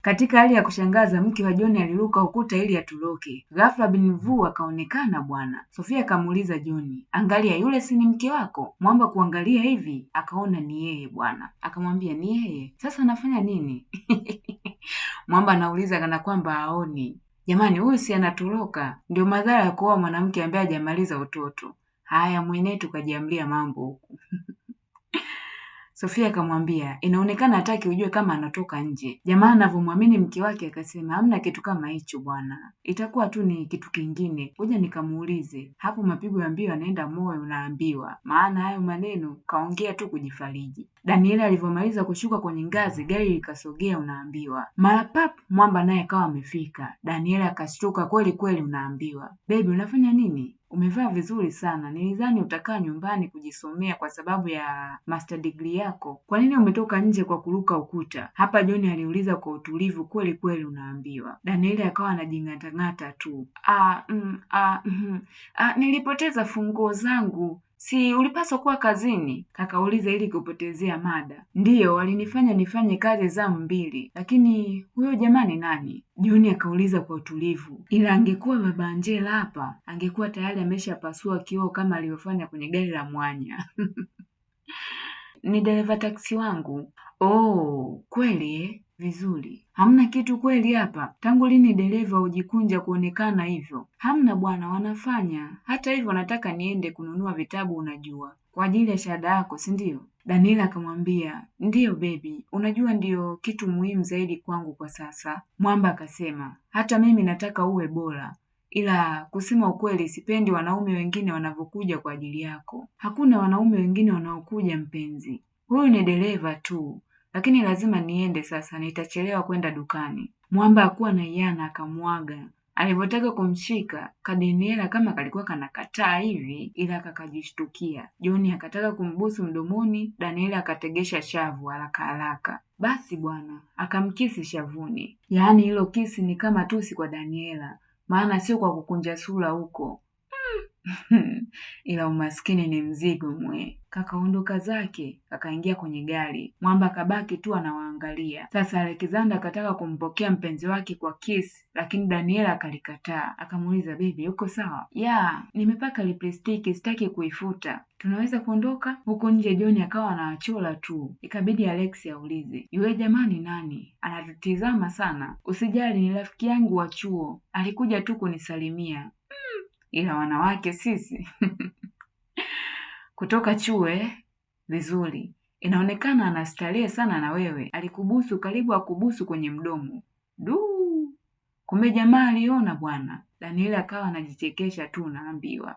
Katika hali ya kushangaza, mke wa John aliruka ukuta ili atoroke. Ghafla bin Vu akaonekana bwana. Sofia akamuuliza John, angalia, yule si ni mke wako? Mwamba kuangalia hivi akaona ni yeye bwana. Akamwambia, ni yeye? Sasa anafanya nini? Mwamba anauliza kana kwamba haoni. Jamani, huyu si anatoroka? Ndio madhara ya kuoa mwanamke ambaye hajamaliza utoto. Haya, mwenetu kajiamlia mambo huku. Sofia akamwambia, inaonekana hataki ujue kama anatoka nje. Jamaa anavyomwamini mke wake akasema, hamna kitu kama hicho bwana, itakuwa tu ni kitu kingine, ngoja nikamuulize. Hapo mapigo ya mbio yanaenda moyo, unaambiwa, maana hayo maneno kaongea tu kujifariji. Daniela alivyomaliza kushuka kwenye ngazi, gari likasogea, unaambiwa. Mara pap, Mwamba naye akawa amefika. Daniela akashtuka kweli kweli, unaambiwa. Baby, unafanya nini? Umevaa vizuri sana. Nilidhani utakaa nyumbani kujisomea kwa sababu ya master degree yako. Kwa nini umetoka nje kwa kuruka ukuta? Hapa John aliuliza kwa utulivu kweli kweli, unaambiwa. Daniela akawa anajing'atang'ata tu. Nilipoteza funguo zangu. Si ulipaswa kuwa kazini? Kakauliza ili kupotezea mada. Ndiyo, walinifanya nifanye kazi zamu mbili, lakini huyo jamani nani? John akauliza kwa utulivu. Ila angekuwa baba Angela hapa, angekuwa tayari ameshapasua kioo kama alivyofanya kwenye gari la mwanya. Ni dereva taksi wangu. Oh, kweli vizuri. Hamna kitu kweli hapa? Tangu lini dereva hujikunja kuonekana hivyo? Hamna bwana, wanafanya. Hata hivyo nataka niende kununua vitabu, unajua, kwa ajili ya shahada yako, si ndio? Daniela akamwambia, ndiyo baby, unajua ndiyo kitu muhimu zaidi kwangu kwa sasa. Mwamba akasema, hata mimi nataka uwe bora, ila kusema ukweli sipendi wanaume wengine wanavyokuja kwa ajili yako. Hakuna wanaume wengine wanaokuja mpenzi, huyu ni dereva tu, lakini lazima niende sasa, nitachelewa kwenda dukani. Mwamba hakuwa na hiana, akamwaga. Alivyotaka kumshika, Daniela kama kalikuwa kanakataa hivi, ila kakajishtukia. John akataka kumbusu mdomoni, Daniela akategesha shavu haraka haraka. Basi bwana, akamkisi shavuni. Yaani hilo kisi ni kama tusi kwa Daniela, maana sio kwa kukunja sura huko. Ila umaskini ni mzigo mwe. Kakaondoka zake, kakaingia kwenye gari. Mwamba kabaki tu anawaangalia. Sasa Alexander akataka kumpokea mpenzi wake kwa kiss, lakini Daniela akalikataa. Akamuuliza, baby, uko sawa? Ya, nimepaka lipstick, sitaki kuifuta. Tunaweza kuondoka? Huko nje John akawa anawachola tu. Ikabidi Alex aulize, yule jamani nani? Anatutizama sana. Usijali, ni rafiki yangu wa chuo, alikuja tu kunisalimia. Ila wanawake sisi. Kutoka chuo vizuri. Inaonekana anastarehe sana na wewe. Alikubusu, karibu akubusu kwenye mdomo. Kumbe jamaa aliona bwana. Daniela akawa anajichekesha tu, unaambiwa.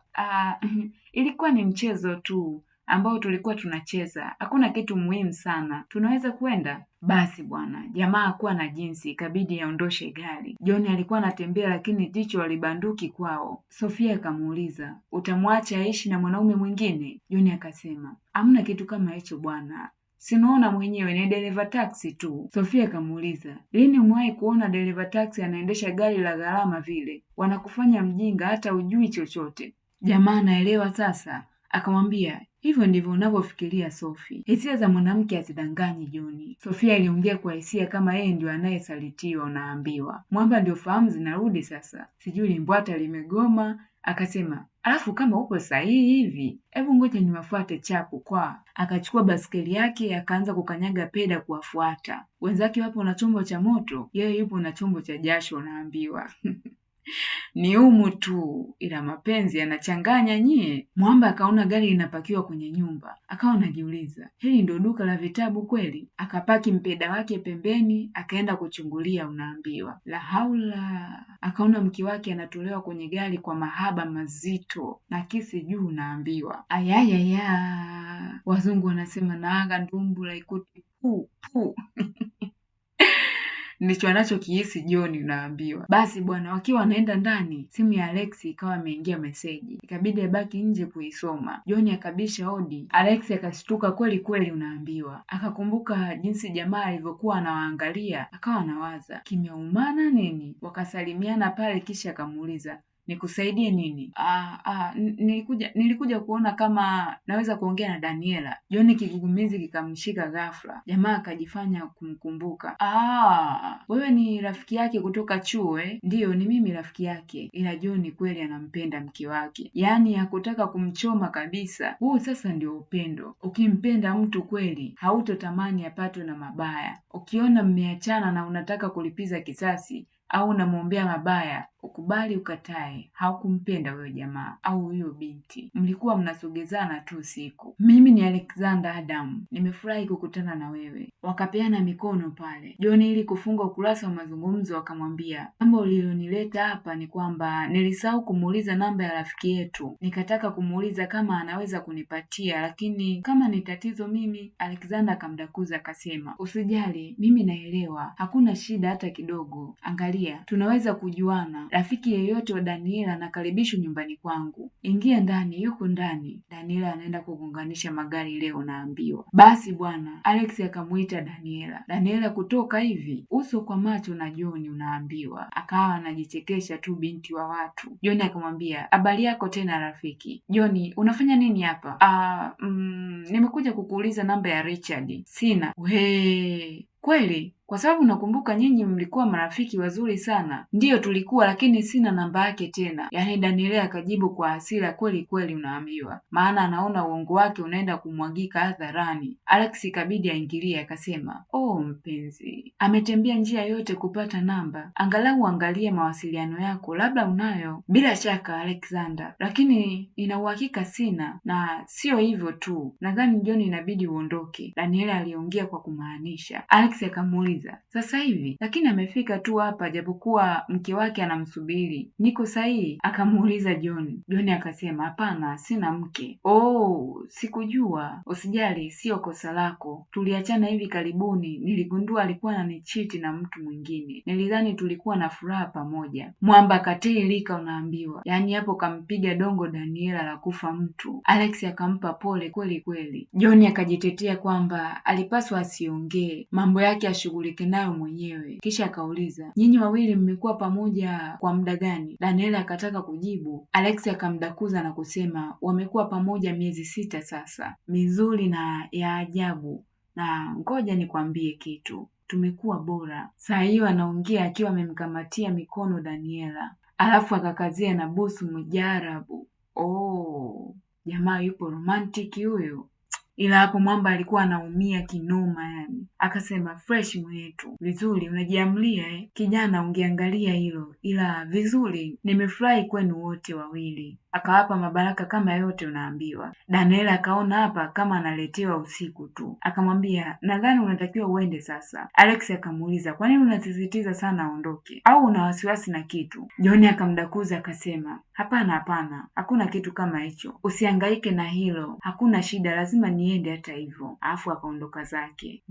Ilikuwa ni mchezo tu ambao tulikuwa tunacheza. Hakuna kitu muhimu sana. Tunaweza kwenda? Basi bwana, jamaa hakuwa na jinsi, ikabidi aondoshe gari. John alikuwa anatembea lakini jicho alibanduki kwao. Sofia akamuuliza, utamwacha aishi na mwanaume mwingine? John akasema, hamna kitu kama hicho bwana. Sinaona mwenyewe ni dereva taksi tu. Sofia akamuuliza, lini umewahi kuona dereva taksi anaendesha gari la gharama vile? Wanakufanya mjinga hata ujui chochote. Jamaa anaelewa sasa. Akamwambia, hivyo ndivyo unavyofikiria Sophie. Hisia za mwanamke hazidanganyi John. Sofia aliongea kwa hisia kama yeye ndio anayesalitiwa, unaambiwa. Mwamba ndio fahamu zinarudi sasa. Sijui limbwata limegoma. Akasema, alafu kama uko sahihi hivi, hebu ngoja niwafuate chapu kwa. Akachukua baskeli yake akaanza kukanyaga peda kuwafuata. Wenzake wapo na chombo cha moto, yeye yupo na chombo cha jasho, unaambiwa. Ni umu tu, ila mapenzi yanachanganya nyie. Mwamba akaona gari linapakiwa kwenye nyumba. Akawa anajiuliza, hili ndio duka la vitabu kweli? Akapaki mpeda wake pembeni, akaenda kuchungulia, unaambiwa. La haula. Akaona mke wake anatolewa kwenye gari kwa mahaba mazito na kisi juu, unaambiwa. Ayayaya. Wazungu wanasema naaga ndumbula ikuti pu. Ndicho anachokihisi John, unaambiwa. Basi bwana, wakiwa wanaenda ndani, simu ya Alex ikawa imeingia meseji. Ikabidi abaki nje kuisoma. John akabisha hodi. Alex akashtuka kweli kweli, unaambiwa. Akakumbuka jinsi jamaa alivyokuwa anawaangalia, akawa anawaza, kimeumana nini? Wakasalimiana pale kisha akamuuliza, nikusaidie nini? Nilikuja kuona kama naweza kuongea na Daniela. John kigugumizi kikamshika ghafla. Jamaa akajifanya kumkumbuka. Wewe ni rafiki yake kutoka chuo eh? Ndiyo, ni mimi rafiki yake. Ila John kweli anampenda mke wake, yaani hakutaka kumchoma kabisa. Huu sasa ndio upendo. Ukimpenda mtu kweli hautotamani apatwe na mabaya. Ukiona mmeachana na unataka kulipiza kisasi au unamwombea mabaya, ukubali ukatae. Haukumpenda huyo jamaa au huyo binti, mlikuwa mnasogezana tu siku. Mimi ni Alexander Adam, nimefurahi kukutana na wewe. Wakapeana mikono pale. John ili kufunga ukurasa wa mazungumzo akamwambia, jambo lililonileta hapa ni kwamba nilisahau kumuuliza namba ya rafiki yetu. Nikataka kumuuliza kama anaweza kunipatia, lakini kama ni tatizo mimi. Alexander akamdakuza akasema, usijali, mimi naelewa, hakuna shida hata kidogo. Angalia, tunaweza kujuana. Rafiki yeyote wa Daniela anakaribishwa nyumbani kwangu. Ingia ndani, yuko ndani. Daniela anaenda kugonganisha magari leo naambiwa. Basi bwana. Alex akamuita Daniela. Daniela kutoka hivi uso kwa macho na John unaambiwa. Akawa anajichekesha tu binti wa watu. John akamwambia, habari yako tena rafiki. John, unafanya nini hapa? Nimekuja kukuuliza namba ya Richard. Sina. Kweli? Kwa sababu nakumbuka nyinyi mlikuwa marafiki wazuri sana. Ndiyo tulikuwa, lakini sina namba yake tena. Yaani Daniela akajibu kwa hasira, kweli kweli unaambiwa. Maana anaona uongo wake unaenda kumwagika hadharani. Alex ikabidi aingilie akasema, mpenzi, ametembea njia yote kupata namba. Angalau angalie mawasiliano yako, labda unayo. Bila shaka Alexander, lakini nina uhakika sina, na sio hivyo tu. Nadhani John inabidi uondoke. Daniela aliongea kwa kumaanisha. Alex akamuuliza, sasa hivi? Lakini amefika tu hapa japokuwa mke wake anamsubiri. Niko sahihi? Akamuuliza John. John akasema, hapana, sina mke. Sikujua. Usijali, sio kosa lako. Tuliachana hivi karibuni, niligundua alikuwa ananichiti na mtu mwingine. Nilidhani tulikuwa na furaha pamoja. Mwamba katiririka unaambiwa. Yaani hapo kampiga dongo Daniela la kufa mtu. Alex akampa pole kweli kweli. John akajitetea kwamba alipaswa asiongee, mambo yake ashughulike nayo mwenyewe. Kisha akauliza, nyinyi wawili mmekuwa pamoja kwa muda gani? Daniela akataka kujibu. Alex akamdakuza na kusema, wamekuwa pamoja miezi 6 sasa. Mizuri na ya ajabu, na ngoja nikwambie kitu, tumekuwa bora. Saa hiyo anaongea akiwa amemkamatia mikono Daniela, alafu akakazia na busu mujarabu. Jamaa yupo romantiki huyo. Ila hapo Mwamba alikuwa anaumia kinoma yani. Akasema, fresh mwetu. Vizuri, unajiamlia kijana, ungeangalia hilo. Ila vizuri, nimefurahi kwenu wote wawili. Akawapa mabaraka kama yote unaambiwa. Daniela akaona hapa kama analetewa usiku tu. Akamwambia, nadhani unatakiwa uende sasa. Alex akamuuliza, kwa nini unasisitiza sana aondoke? Au una wasiwasi na kitu? John akamdakuza akasema, hapana, hakuna kitu kama hicho. Usihangaike na hilo. Hakuna shida, lazima niende hata hivyo. Alafu akaondoka zake.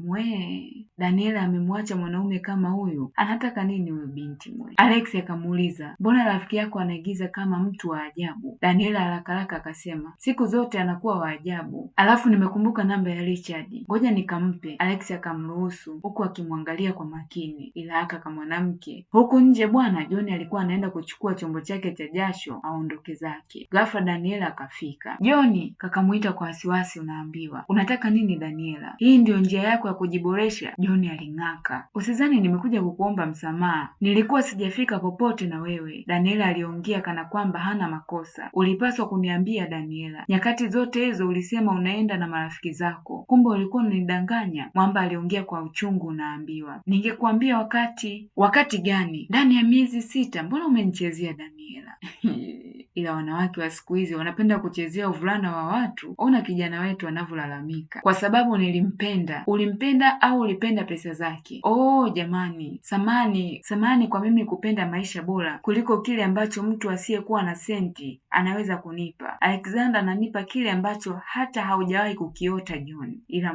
Daniela amemwacha mwanaume kama huyu. Anataka nini huyo binti mwe? Alex akamuuliza, mbona rafiki yako anaigiza kama mtu wa ajabu? Daniela haraka akasema, siku zote anakuwa wa ajabu. Alafu nimekumbuka namba ya Richard, ngoja nikampe. Alex akamruhusu huku akimwangalia kwa makini. Ila aka kama mwanamke huku nje bwana. John alikuwa anaenda kuchukua chombo chake cha jasho aondoke zake. Ghafla Daniela akafika. John, kakamuita kwa wasiwasi unaambiwa. Unataka nini Daniela? Hii ndio njia yako ya kujiboresha? John aling'aka. Usizani nimekuja kukuomba msamaha, nilikuwa sijafika popote na wewe. Daniela aliongea kana kwamba hana makosa. Ulipaswa kuniambia Daniela, nyakati zote hizo ulisema unaenda na marafiki zako, kumbe ulikuwa unanidanganya. Mwamba aliongea kwa uchungu unaambiwa. Ningekuambia wakati gani? Ndani ya miezi 6? Mbona umenichezea Daniela? Ila wanawake wa siku hizi wanapenda kuchezea uvulana wa watu. Ona kijana wetu anavyolalamika kwa sababu nilimpenda. Ulimpenda au ulipenda pesa zake? Jamani, samani kwa mimi kupenda maisha bora kuliko kile ambacho mtu asiyekuwa na senti anaweza kunipa. Alexander ananipa kile ambacho hata haujawahi kukiota John. Ila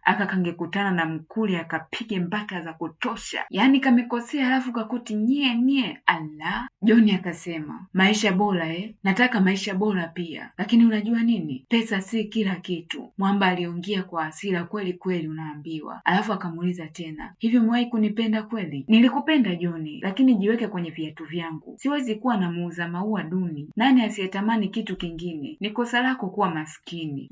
akakangekutana na mkuli akapige mpaka za kutosha, yaani kamekosea alafu kakoti nye. Ala, John akasema maisha bora nataka maisha bora pia, lakini unajua nini, pesa si kila kitu. Mwamba aliongea kwa hasira kweli kweli unaambiwa. Alafu akamuuliza tena, hivi umewahi kunipenda kweli? Nilikupenda John, lakini jiweke kwenye viatu vyangu. Siwezi kuwa na muuza maua duni. Nani asiyetamani kitu kingine? Ni kosa lako kuwa maskini.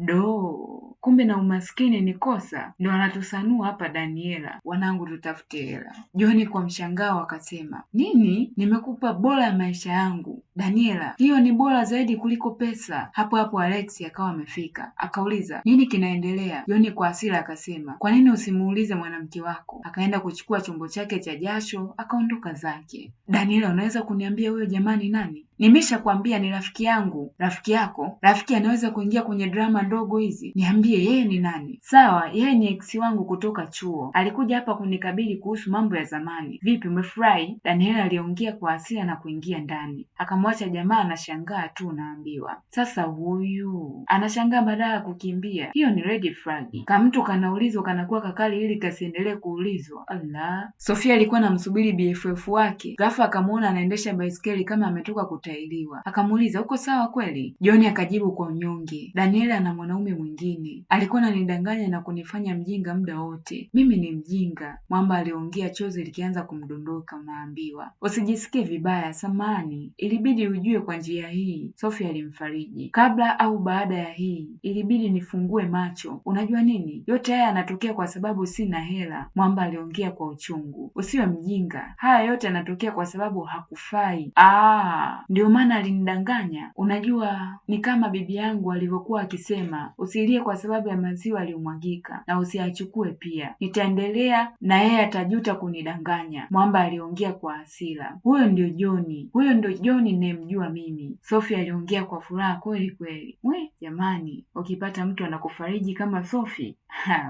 Kumbe na umaskini ni kosa? Ndo anatusanua hapa Daniela. Wanangu, tutafute hela. John kwa mshangao akasema, nini? Nimekupa bora ya maisha yangu Daniela, hiyo ni bora zaidi kuliko pesa. Hapo hapo Alex akawa amefika, akauliza nini kinaendelea? John kwa hasira akasema, kwa nini usimuulize mwanamke wako? Akaenda kuchukua chombo chake cha jasho akaondoka zake. Daniela, unaweza kuniambia huyo jamani nani? Nimeshakwambia ni rafiki yangu. Rafiki yako? Rafiki anaweza kuingia kwenye drama ndogo hizi? Niambie yeye ni nani? Sawa, yeye ni ex wangu kutoka chuo, alikuja hapa kunikabili kuhusu mambo ya zamani. Vipi, umefurahi? Daniela aliongea kwa hasira na kuingia ndani, akamwacha jamaa anashangaa tu. Unaambiwa sasa huyu anashangaa badala ya kukimbia. Hiyo ni red flag. Kama mtu kanaulizwa kanakuwa kakali ili kasiendelee kuulizwa. Allah, Sofia alikuwa anamsubiri BFF wake, ghafla akamuona anaendesha baiskeli kama ametoka kutailiwa. Akamuuliza, uko sawa kweli? John akajibu kwa unyonge, Daniela ana mwanaume mwingine, alikuwa ananidanganya na kunifanya mjinga muda wote. Mimi ni mjinga. Mwamba aliongea chozi likianza kumdondoka. Unaambiwa usijisikie vibaya, samani, ilibidi ujue kwa njia hii. Sofia alimfariji, kabla au baada ya hii ilibidi nifungue macho. Unajua nini, yote haya yanatokea kwa sababu sina hela. Mwamba aliongea kwa uchungu, usiwe mjinga, haya yote yanatokea kwa sababu hakufai. Ndio maana alinidanganya. Unajua ni kama bibi yangu alivyokuwa akisema, usilie kwa sababu ya maziwa aliyomwagika na usiachukue pia. Nitaendelea na yeye atajuta kunidanganya. Mwamba aliongea kwa hasira. Huyo ndio John ninayemjua mimi. Sofia aliongea kwa furaha kweli kweli. Jamani, ukipata mtu anakufariji kama Sofi,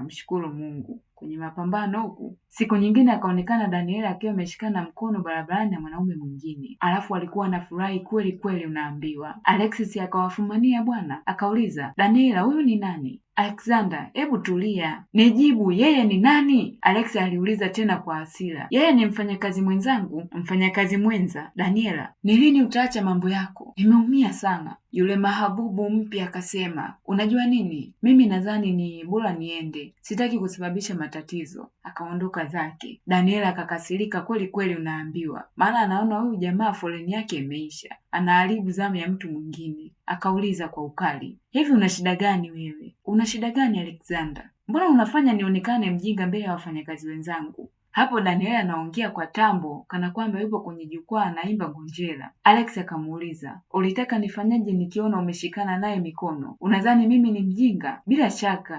mshukuru Mungu. Kwenye mapambano huku. Siku nyingine akaonekana Daniela akiwa ameshikana mkono barabarani na mwanaume mwingine, alafu alikuwa anafurahi kweli kweli. Unaambiwa Alexis akawafumania bwana, akauliza, Daniela, huyu ni nani? Alexander, hebu tulia, nijibu, yeye ni nani? Alex aliuliza tena kwa hasira. Yeye ni mfanyakazi mwenzangu. Mfanyakazi mwenza? Daniela, ni lini utaacha mambo yako? Nimeumia sana. Yule mahabubu mpya akasema, unajua nini, mimi nadhani ni bora niende, sitaki kusababisha matatizo. Akaondoka zake. Daniela akakasirika kweli kweli. Unaambiwa maana anaona huyu jamaa foleni yake imeisha, anaharibu zamu ya mtu mwingine. Akauliza kwa ukali, hivi una shida gani wewe? Una shida gani Alexander? Mbona unafanya nionekane mjinga mbele ya wafanyakazi wenzangu? Hapo Daniela anaongea kwa tambo kana kwamba yupo kwenye jukwaa anaimba ngonjera. Alex akamuuliza, ulitaka nifanyaje nikiona umeshikana naye mikono? Unadhani mimi ni mjinga?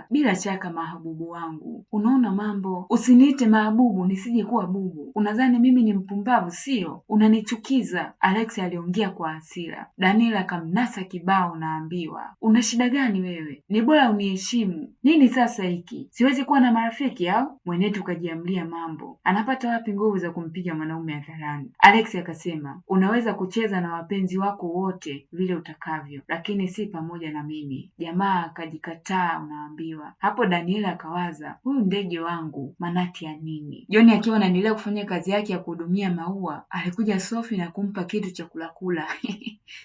Bila shaka mahabubu wangu, unaona mambo. Usiniite mahabubu nisije kuwa bubu. Unadhani mimi ni mpumbavu sio? Unanichukiza. Alex aliongea kwa hasira. Daniela akamnasa kibao. Naambiwa, una shida gani wewe? Ni bora uniheshimu. Nini sasa hiki? Siwezi kuwa na marafiki au? Mwenetu kajiamlia mambo. Anapata wapi nguvu za kumpiga mwanaume hadharani? Alex akasema, unaweza kucheza na wapenzi wako wote vile utakavyo, lakini si pamoja na mimi. Jamaa akajikataa. Unaambiwa hapo Daniela akawaza, huyu ndege wangu manati ya nini? John akiwa anaendelea kufanya kazi yake ya kuhudumia maua, alikuja Sophie na kumpa kitu cha kula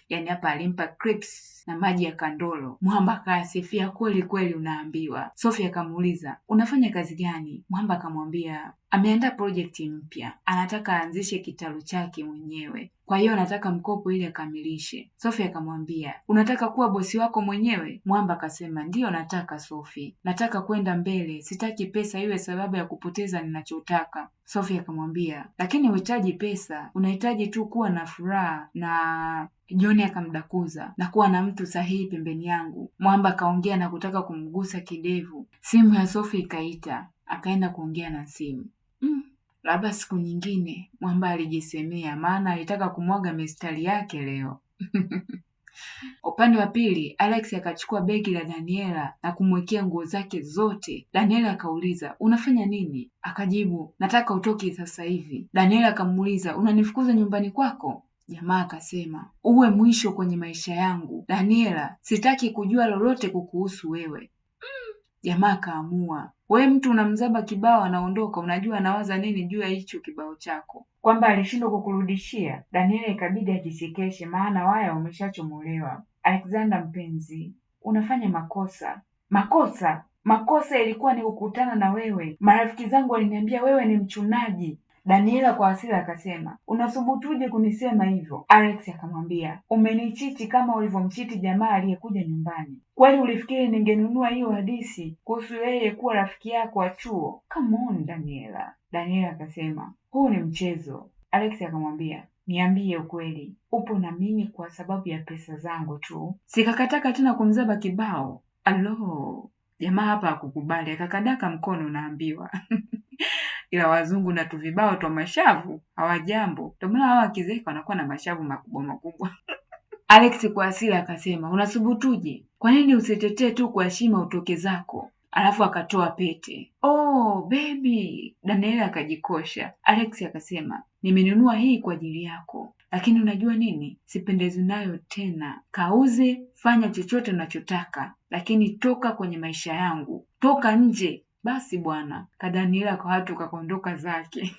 yaani hapa alimpa crips na maji ya kandolo. Mwamba akasifia kweli kweli. Unaambiwa Sophie akamuuliza, unafanya kazi gani? Mwamba akamwambia ameandaa project mpya, anataka aanzishe kitalu chake mwenyewe, kwa hiyo anataka mkopo ili akamilishe. Sophie akamwambia, unataka kuwa bosi wako mwenyewe? Mwamba akasema, ndiyo nataka Sophie, nataka kwenda mbele, sitaki pesa iwe sababu ya kupoteza ninachotaka. Sophie akamwambia, lakini uhitaji pesa, unahitaji tu kuwa na furaha na John akamdakuza, na kuwa na mtu sahihi pembeni yangu. Mwamba akaongea na kutaka kumgusa kidevu. Simu ya Sophie ikaita, akaenda kuongea na simu. Labda siku nyingine, Mwamba alijisemea, maana alitaka kumwaga mistari yake leo. Upande wa pili, Alex akachukua begi la Daniela na kumwekea nguo zake zote. Daniela akauliza, unafanya nini? Akajibu, nataka utoke sasa hivi. Daniela akamuuliza, unanifukuza nyumbani kwako? Jamaa akasema, uwe mwisho kwenye maisha yangu. Daniela, sitaki kujua lolote kukuhusu wewe. Jamaa akaamua, we mtu unamzaba kibao anaondoka, unajua anawaza nini juu ya hicho kibao chako, kwamba alishindwa kukurudishia? Daniela ikabidi ajichekeshe, maana waya umeshachomolewa. Alexander mpenzi, unafanya makosa. Makosa ilikuwa ni kukutana na wewe. Marafiki zangu waliniambia wewe ni mchunaji. Daniela kwa hasira akasema, unathubutuje kunisema hivyo? Alex akamwambia, umenichiti kama ulivyomchiti jamaa aliyekuja nyumbani. Kwani ulifikiri ningenunua hiyo hadithi kuhusu yeye kuwa rafiki yako wa chuo? Come on Daniela. Daniela akasema, huu ni mchezo. Alex akamwambia, niambie ukweli, upo na mimi kwa sababu ya pesa zangu tu? Sikakataka tena kumzaba kibao. Alo, jamaa hapa hakukubali, akakadaka mkono, unaambiwa ila wazungu na tuvibao twa mashavu hawajambo, ndio maana hao wakizeka wanakuwa na mashavu makubwa makubwa. Alex kwa hasira akasema, unathubutuje? Kwa nini usitetee tu kwa heshima utoke zako? Alafu akatoa pete. Oh baby, Daniela akajikosha. Alex akasema, nimenunua hii kwa ajili yako, lakini unajua nini? Sipendezwi nayo tena. Kauze, fanya chochote unachotaka, lakini toka kwenye maisha yangu, toka nje. Basi bwana, Daniela kwa watu kakondoka zake.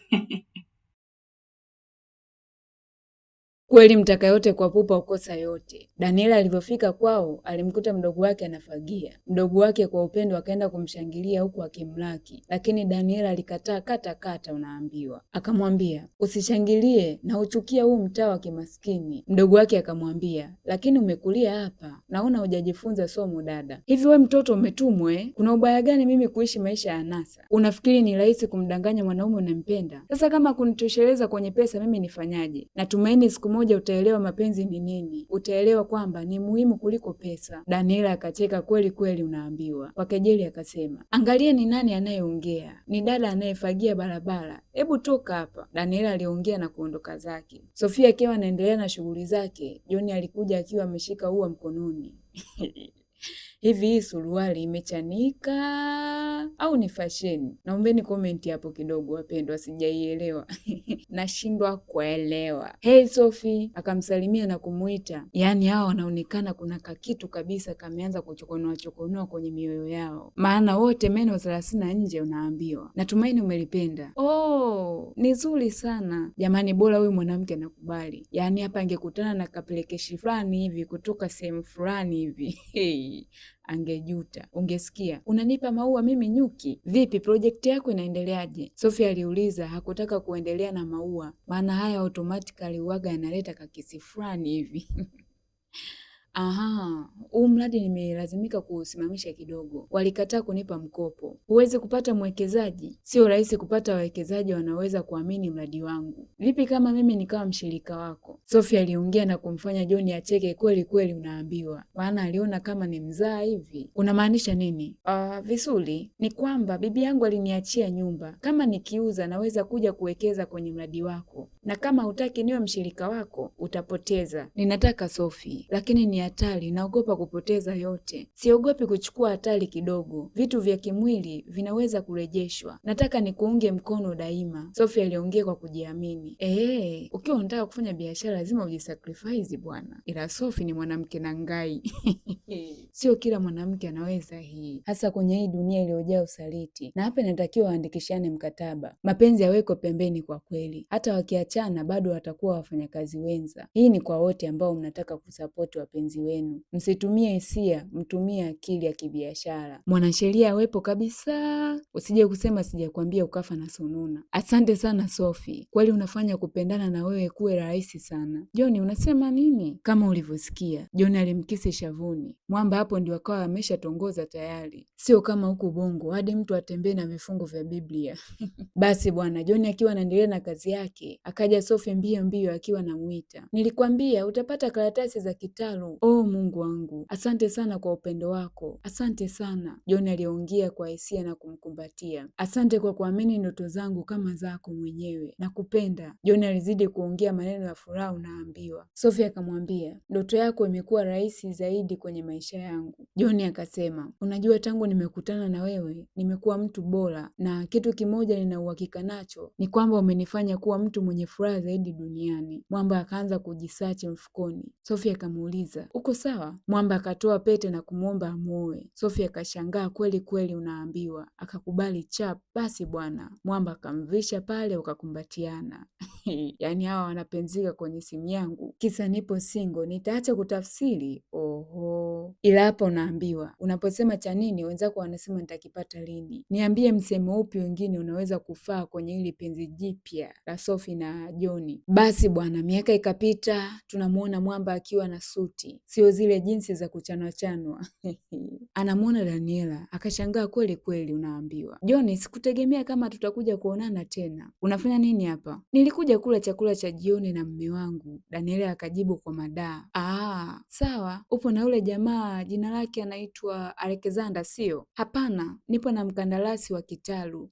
Kweli mtaka yote kwa pupa ukosa yote. Daniela alivyofika kwao alimkuta mdogo wake anafagia. Mdogo wake kwa upendo akaenda kumshangilia huku akimlaki, lakini Daniela alikataa kata, unaambiwa. Akamwambia, usishangilie na uchukia huu mtaa wa kimaskini. Mdogo wake akamwambia, lakini umekulia hapa, naona hujajifunza somo dada. Hivi we mtoto umetumwe? Kuna ubaya gani mimi kuishi maisha ya anasa? Unafikiri ni rahisi kumdanganya mwanaume unampenda? Sasa kama kunitosheleza kwenye pesa mimi nifanyaje? Natumaini siku moja utaelewa mapenzi ni nini. Utaelewa kwamba ni muhimu kuliko pesa. Daniela akacheka kweli, unaambiwa. Kwa kejeli akasema, angalia ni nani anayeongea. Ni dada anayefagia barabara. Hebu toka hapa. Daniela aliongea na kuondoka zake. Sofia akiwa anaendelea na shughuli zake, John alikuja akiwa ameshika ua mkononi. Hivi hii suruali imechanika au ni fashion? Naombeni comment hapo kidogo wapendwa, sijaielewa. Nashindwa kuelewa. Hey Sophie, akamsalimia na kumuita. Yaani hao wanaonekana kuna kakitu kabisa kameanza kuchokonoa kwenye mioyo yao. Maana wote meno 30 nje unaambiwa. Natumaini umelipenda. Oh, ni zuri sana. Jamani bora huyu mwanamke nakubali. Yaani hapa angekutana na kapelekeshi fulani hivi kutoka sehemu fulani hivi. Hey. Angejuta. Ungesikia, unanipa maua mimi nyuki? Vipi project yako inaendeleaje? Sophie aliuliza. Hakutaka kuendelea na maua, maana haya automatically uwaga yanaleta kakisi fulani hivi. Aha, huu mradi nimelazimika kuusimamisha kidogo. Walikataa kunipa mkopo. Huwezi kupata mwekezaji? Sio rahisi kupata wawekezaji wanaweza kuamini mradi wangu. Vipi kama mimi nikawa mshirika wako? Sophie aliongea na kumfanya John acheke kweli, unaambiwa. Maana aliona kama ni mzaa hivi. Unamaanisha nini? Vizuri, ni kwamba bibi yangu aliniachia nyumba. Kama nikiuza naweza kuja kuwekeza kwenye mradi wako. Na kama hutaki niwe mshirika wako, utapoteza. Ninataka Sophie, lakini ni hatari, naogopa kupoteza yote. Siogopi kuchukua hatari kidogo. Vitu vya kimwili vinaweza kurejeshwa. Nataka nikuunge mkono daima. Sophie aliongea kwa kujiamini. Ukiwa unataka kufanya biashara lazima ujisacrifice bwana. Ila Sophie ni mwanamke na ngai. Sio kila mwanamke anaweza hii. Hasa kwenye hii dunia iliyojaa usaliti. Na hapa inatakiwa waandikishane mkataba. Mapenzi yaweko pembeni kwa kweli. Hata wakiachana bado watakuwa wafanyakazi wenza. Hii ni kwa wote ambao mnataka kusupport wapenzi wenu. Msitumie hisia, mtumie akili ya kibiashara. Mwanasheria awepo kabisa. Usije kusema sijakwambia ukafa na sonona. Asante sana Sophie. Kweli unafanya kupendana na wewe kuwe rahisi sana. John unasema nini? Kama ulivyosikia, John alimkisi shavuni. Mwamba hapo ndio akawa ameshatongoza tayari. Sio kama huku Bongo hadi mtu atembee na vifungu vya Biblia. Basi bwana, John akiwa anaendelea na kazi yake, akaja Sophie mbio akiwa anamuita. Nilikwambia utapata karatasi za kitalu. Oh Mungu wangu, asante sana kwa upendo wako. Asante sana. John aliongea kwa hisia na kumkumbatia. Asante kwa kuamini ndoto zangu kama zako mwenyewe. Nakupenda. John alizidi kuongea maneno ya furaha unaambiwa. Sophie akamwambia, ndoto yako imekuwa rahisi zaidi kwenye maisha yangu. John akasema, unajua tangu nimekutana na wewe, nimekuwa mtu bora na kitu kimoja nina uhakika nacho, ni kwamba umenifanya kuwa mtu mwenye furaha zaidi duniani. Mwamba akaanza kujisachi mfukoni. Sophie akamuuliza, uko sawa? Mwamba akatoa pete na kumwomba amuoe. Sophie akashangaa, kweli kweli unaambiwa? Akakubali chap. Basi bwana. Mwamba akamvisha pale, wakakumbatiana. Yaani hawa wanapenzika kwenye simu yangu, kisa nipo single. Nitaacha kutafsiri? Oho, ila hapa unaambiwa unaposema cha nini wenzako wanasema nitakipata lini. Niambie msemo upi wengine unaweza kufaa kwenye hili penzi jipya la Sophie na John. Basi bwana, miaka ikapita, tunamuona Mwamba akiwa na suti, sio zile jinsi za kuchanwachanwa. Anamuona Daniela akashangaa, kweli kweli unaambiwa. John, sikutegemea kama tutakuja kuonana tena. Unafanya nini hapa? Nilikuja kula chakula cha jioni na mume wangu. Daniela akajibu kwa madaa. Sawa, upo na yule jamaa jina lake anaitwa Alexander sio? Hapana, nipo na mkandarasi wa kitalu.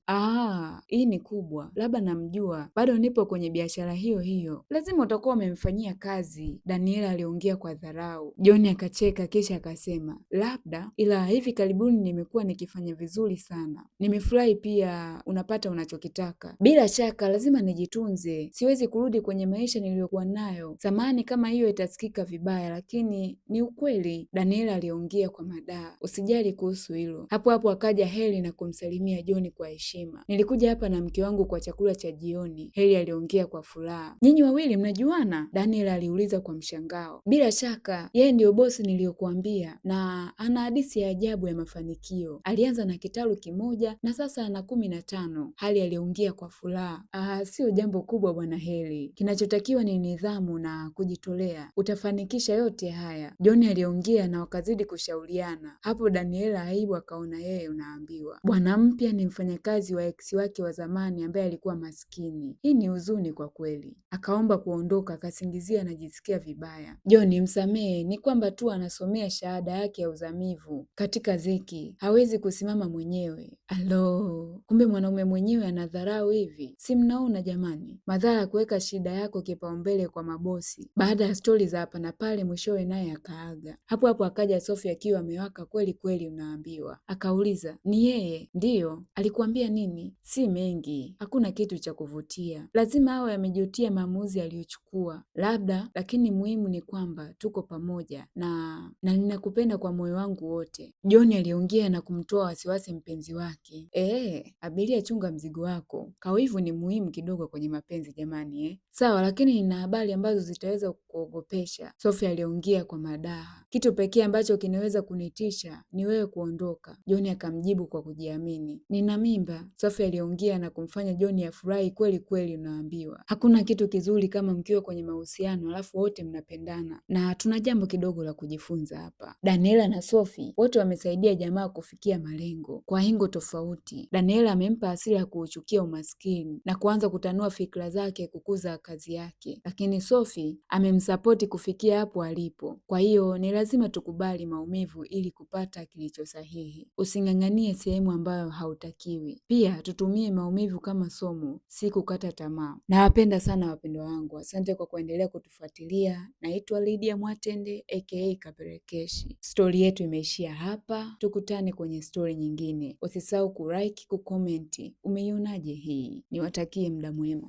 Hii ni kubwa, labda namjua, bado nipo kwenye biashara hiyo hiyo. Lazima utakuwa umemfanyia kazi, Daniela aliongea kwa dharau. John akacheka kisha akasema, labda, ila hivi karibuni nimekuwa nikifanya vizuri sana. Nimefurahi pia unapata unachokitaka. Bila shaka lazima nijitunze, siwezi kurudi kwenye maisha niliyokuwa nayo zamani. Kama hiyo itasikika vibaya, lakini ni ukweli, Daniela aliongea kwa madaa. Usijali kuhusu hilo. Hapo hapo akaja Heli na kumsalimia John kwa heshima. Nilikuja hapa na mke wangu kwa chakula cha jioni, Heli aliongea kwa furaha. Nyinyi wawili mnajuana? Daniela aliuliza kwa mshangao. Bila shaka, yeye ndio bosi niliyokuambia, na ana hadithi ya ajabu ya mafanikio. Alianza na kitalu kimoja na sasa ana 15. Hali aliongea kwa furaha. Sio jambo kubwa bwana Heli, kinachotakiwa ni nidhamu na kujitolea, utafanikisha yote haya, John aliongea na wakazidi kushauriana. Hapo Daniela aibu akaona yeye unaambiwa. Bwana mpya ni mfanyakazi wa ex wake wa zamani ambaye alikuwa maskini. Hii ni huzuni kwa kweli. Akaomba kuondoka, akasingizia anajisikia vibaya. John, msamehe, ni kwamba tu anasomea shahada yake ya uzamivu katika ziki, hawezi kusimama mwenyewe. Alo, kumbe mwanaume mwenyewe anadharau hivi. Si mnaona jamani, madhara ya kuweka shida yako kipaumbele kwa mabosi. Baada ya stori za hapa na pale, mwishowe naye akaaga. Hapo hapo akaja Sophie akiwa amewaka kweli kweli unaambiwa. Akauliza, ni yeye? Ndiyo. Alikuambia nini? Si mengi, hakuna kitu cha kuvutia. Lazima awe amejutia maamuzi aliyochukua labda, lakini muhimu ni kwamba tuko pamoja na ninakupenda kwa moyo wangu wote, John aliongea na kumtoa wasiwasi mpenzi wake. Abiria, chunga mzigo wako. Kawivu ni muhimu kidogo kwenye mapenzi jamani. Sawa, lakini nina habari ambazo zitaweza kukuogopesha, Sophie aliongea kwa madaha. Kitu pekee ambacho kinaweza kunitisha ni wewe kuondoka, John akamjibu kwa kujiamini. Nina mimba, Sophie aliongea na kumfanya John afurahi kweli kweli unaambiwa. Hakuna kitu kizuri kama mkiwa kwenye mahusiano alafu wote mnapendana, na tuna jambo kidogo la kujifunza hapa. Daniela na Sophie wote wamesaidia jamaa kufikia malengo kwa hingo tofauti. Daniela amempa asili ya kuuchukia umaskini na kuanza kutanua fikra zake kukuza kazi yake, lakini Sophie amemsapoti kufikia hapo alipo. Kwa hiyo ni lazima tukubali maumivu ili kupata kilicho sahihi. Using'ang'anie sehemu ambayo hautakiwi. Pia tutumie maumivu kama somo, si kukata tamaa. Nawapenda sana wapendwa wangu, asante kwa kuendelea kutufuatilia. Naitwa Lydia Mwatende aka Kaperekeshi. Stori yetu imeishia hapa, tukutane kwenye stori nyingine. Usisahau kulike, kukomenti. Umeionaje hii? Niwatakie muda mwema.